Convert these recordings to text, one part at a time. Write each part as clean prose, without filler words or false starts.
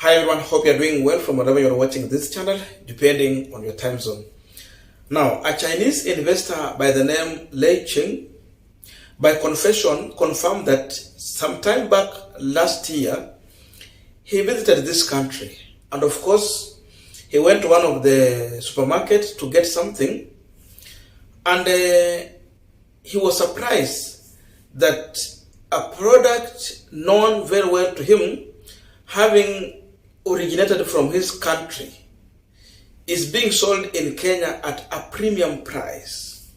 Hi everyone, hope you're doing well from wherever you're watching this channel, depending on your time zone. Now, a Chinese investor by the name Lei Ching, by confession, confirmed that sometime back last year, he visited this country. And of course, he went to one of the supermarkets to get something. And he was surprised that a product known very well to him, having originated from his country, is being sold in Kenya at a premium price.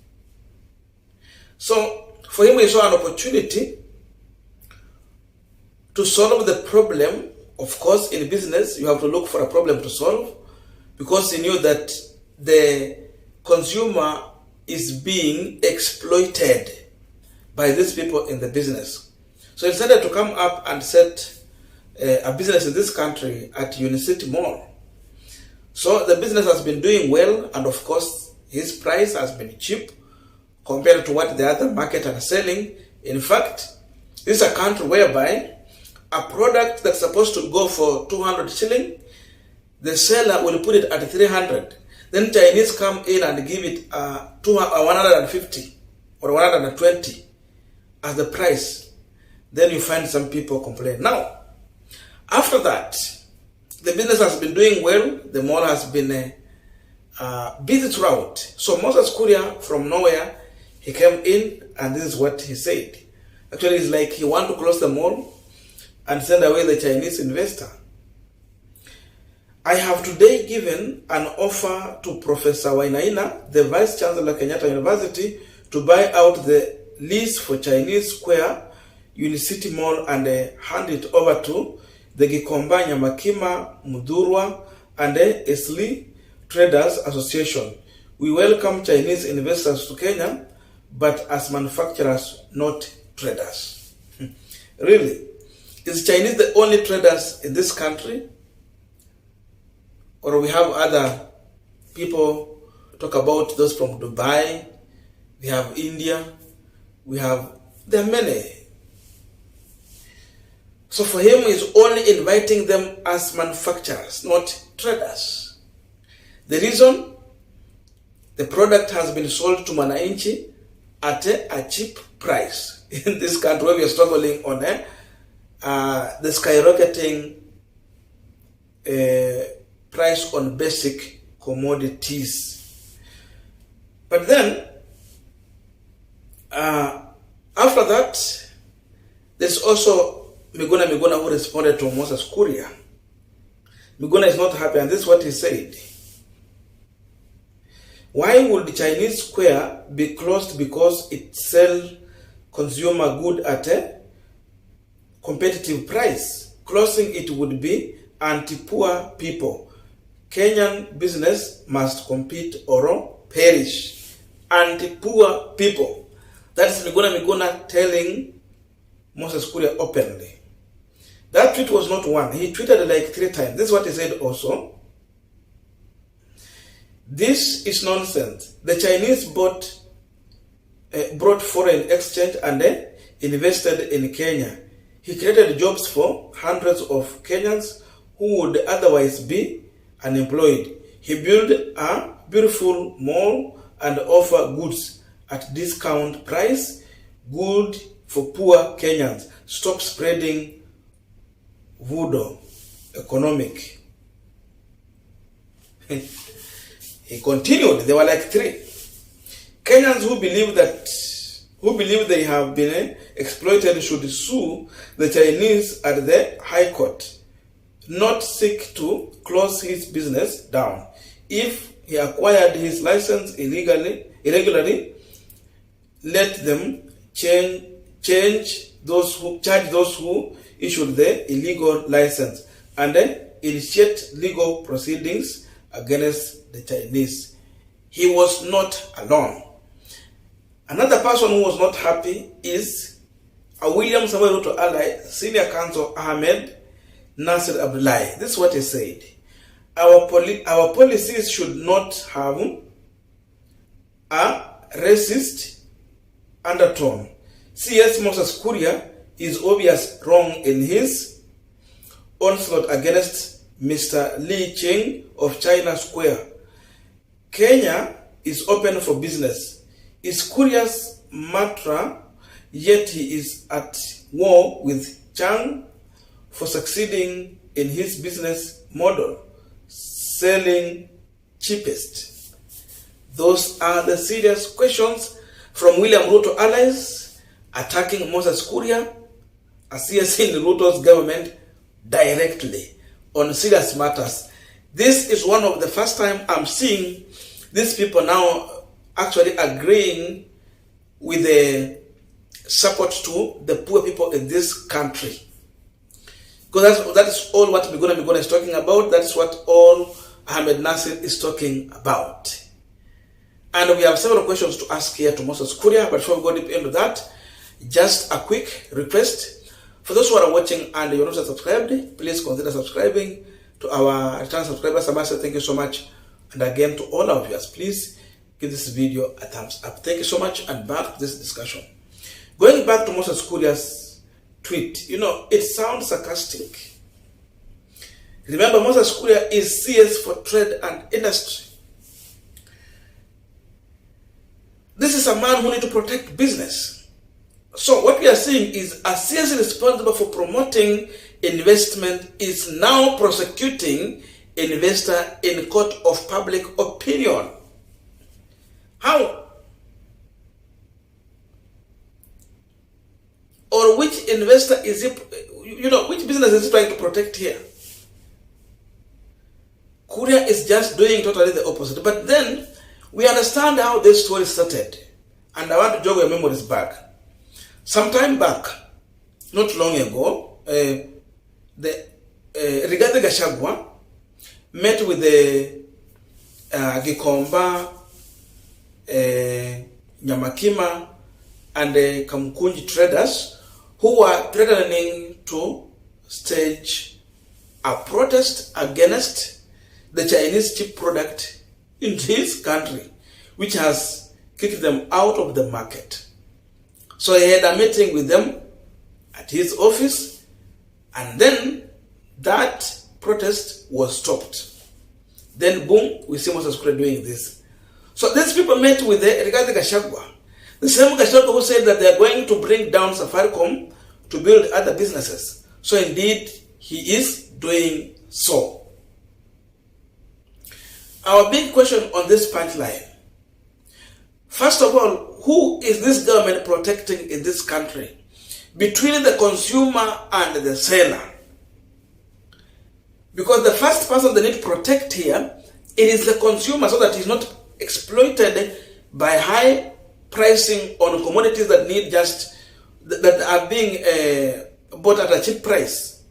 So for him, he saw an opportunity to solve the problem. Of course, in business, you have to look for a problem to solve, because he knew that the consumer is being exploited by these people in the business. So he decided to come up and set a business in this country at Unicity Mall. So the business has been doing well, and of course his price has been cheap compared to what the other market are selling. In fact, this is a country whereby a product that's supposed to go for 200 shilling, the seller will put it at 300. Then Chinese come in and give it 150 or 120 as the price. Then you find some people complain. Now, after that, the business has been doing well. The mall has been busy throughout. So Moses Kuria from nowhere, he came in, and this is what he said. Actually, it's like he want to close the mall and send away the Chinese investor. I have today given an offer to Professor Wainaina, the Vice Chancellor of Kenyatta University, to buy out the lease for Chinese Square, Unicity Mall, and hand it over to the Gikomba Nyamakima Mudurwa and the Esli Traders Association. We welcome Chinese investors to Kenya, but as manufacturers, not traders. Really? Is Chinese the only traders in this country? Or we have other people? Talk about those from Dubai, we have India, there are many. So for him, he's only inviting them as manufacturers, not traders. The reason, the product has been sold to Mwananchi at a cheap price. In this country where we are struggling on the skyrocketing price on basic commodities. But then, after that, there's also Miguna Miguna who responded to Moses Kuria. Miguna is not happy, and this is what he said. Why would the Chinese Square be closed because it sells consumer good at a competitive price? Closing it would be anti-poor people. Kenyan business must compete or perish. Anti-poor people. That's Miguna Miguna telling Moses Kuria openly. That tweet was not one. He tweeted like 3 times. This is what he said also. This is nonsense. The Chinese brought foreign exchange and invested in Kenya. He created jobs for hundreds of Kenyans who would otherwise be unemployed. He built a beautiful mall and offer goods at discount price. Good for poor Kenyans. Stop spreading voodoo economic. He continued. There were like 3 Kenyans who believe they have been exploited should sue the Chinese at the High Court, not seek to close his business down. If he acquired his license irregularly, let them charge those who issued the illegal license and initiate legal proceedings against the Chinese. He was not alone. Another person who was not happy is a William Samuel Ruto ally, Senior Counsel AhmedNassir. This is what he said. Our policies should not have a racist undertone. CS Moses Kuria is obviously wrong in his onslaught against Mr. Li Ching of China Square. Kenya is open for business. Is Kuria's mantra, yet he is at war with Chang for succeeding in his business model, selling cheapest. Those are the serious questions from William Ruto allies attacking Moses Kuria, as he has seen Ruto's government directly on serious matters. This is one of the first time I'm seeing these people now actually agreeing with the support to the poor people in this country. Because that is all what Miguna Miguna is talking about. That is what all AhmedNassir is talking about. And we have several questions to ask here to Moses Kuria, but before we go deep into that, just a quick request. For those who are watching and you're not subscribed, please consider subscribing. To our return subscribers, I must say thank you so much. And again, to all our viewers, please give this video a thumbs up. Thank you so much, and back to this discussion. Going back to Moses Kuria's tweet, it sounds sarcastic. Remember, Moses Kuria is CS for Trade and Industry. This is a man who needs to protect business. So what we are seeing is a CS responsible for promoting investment is now prosecuting investor in court of public opinion. How? Or which investor is it, which business is he trying to protect here? Kuria is just doing totally the opposite. But then, we understand how this story started. And I want to jog your memories back. Sometime back, not long ago, the Rigathi Gachagua met with the Gikomba, Nyamakima, and the Kamkunji traders who were threatening to stage a protest against the Chinese cheap product in his country, which has kicked them out of the market. So he had a meeting with them at his office, and then that protest was stopped. Then boom, we see Moses Kuria doing this. So these people met with the Rigathi Gachagua, the same Gachagua who said that they are going to bring down Safaricom to build other businesses. So indeed, he is doing so. Our big question on this punchline. First of all, who is this government protecting in this country? Between the consumer and the seller. Because the first person they need to protect here, it is the consumer, so that he's not exploited by high pricing on commodities that need that are being bought at a cheap price.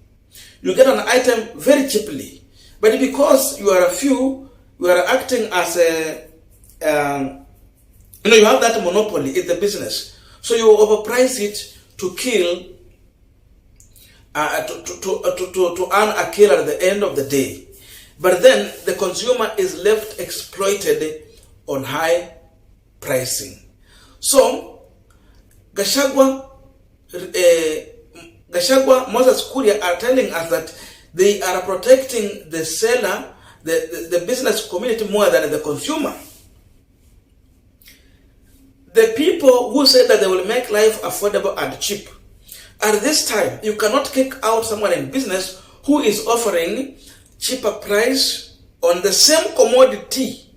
You get an item very cheaply, but because you are a few, you are acting as a, you have that monopoly in the business. So you overprice it to kill, to earn a kill at the end of the day. But then the consumer is left exploited on high pricing. So Gachagua, Moses Kuria are telling us that they are protecting the seller, the business community more than the consumer. The people who say that they will make life affordable and cheap, at this time, you cannot kick out someone in business who is offering cheaper price on the same commodity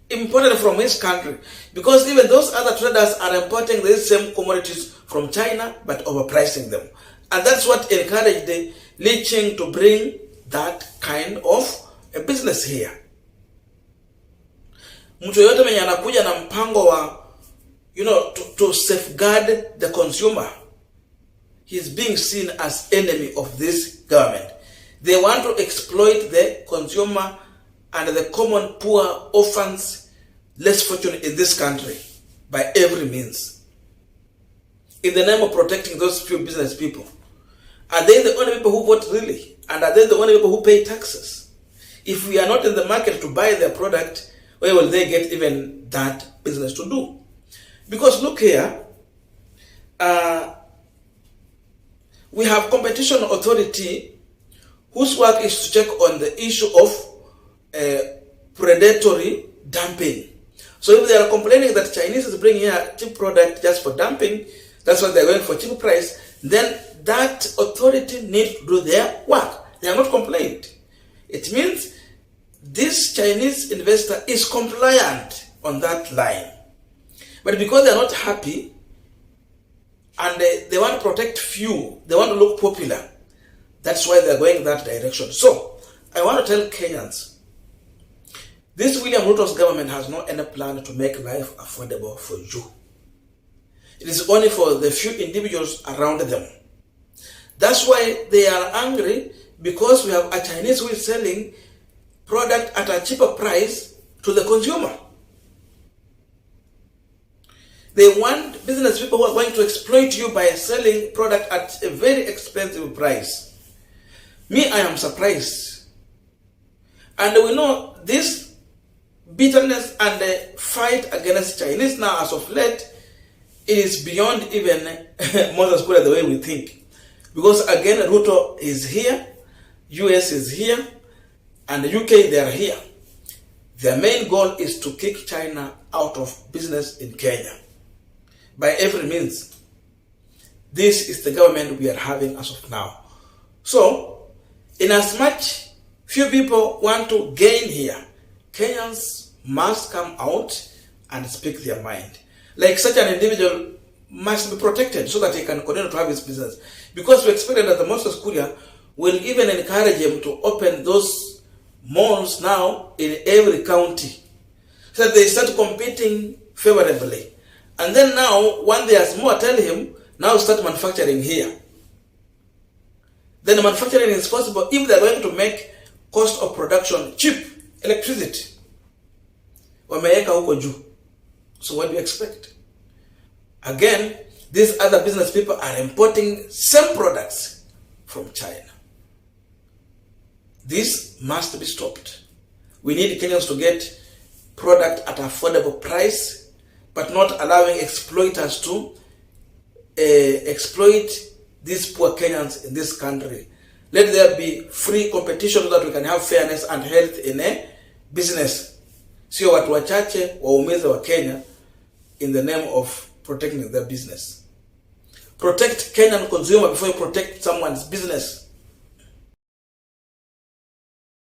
imported from his country. Because even those other traders are importing these same commodities from China, but overpricing them. And that's what encouraged the Li Ching to bring that kind of a business here. Mtu yote mwenye anakuja na mpango wa, to safeguard the consumer, he's being seen as enemy of this government. They want to exploit the consumer and the common poor orphans, less fortunate in this country by every means, in the name of protecting those few business people. Are they the only people who vote really? And are they the only people who pay taxes? If we are not in the market to buy their product, where will they get even that business to do? Because look here, we have competition authority whose work is to check on the issue of predatory dumping. So if they are complaining that Chinese is bringing here cheap product just for dumping, that's why they're going for cheap price, then that authority needs to do their work. They are not complained. It means this Chinese investor is compliant on that line. But because they are not happy and they want to protect few, they want to look popular, that's why they are going that direction. So I want to tell Kenyans, this William Ruto's government has no any plan to make life affordable for you. It is only for the few individuals around them. That's why they are angry, because we have a Chinese who is selling product at a cheaper price to the consumer. They want business people who are going to exploit you by selling product at a very expensive price. Me, I am surprised. And we know this bitterness and the fight against Chinese now as of late, it is beyond even Moses Kuria the way we think. Because again, Ruto is here, US is here, and the UK, they are here. Their main goal is to kick China out of business in Kenya by every means. This is the government we are having as of now. So, in as much few people want to gain here, Kenyans must come out and speak their mind. Like such an individual must be protected so that he can continue to have his business. Because we expected that the Moses Kuria will even encourage him to open those malls now in every county, so that they start competing favorably. And then now, when there's more, tell him, now start manufacturing here. Then the manufacturing is possible if they're going to make cost of production cheap, electricity. Wameweka huko juu. So what do you expect? Again, these other business people are importing same products from China. This must be stopped. We need Kenyans to get product at affordable price, but not allowing exploiters to exploit these poor Kenyans in this country. Let there be free competition so that we can have fairness and health in a business. Sio watu wachache waumize wa Kenya in the name of protecting their business. Protect Kenyan consumer before you protect someone's business.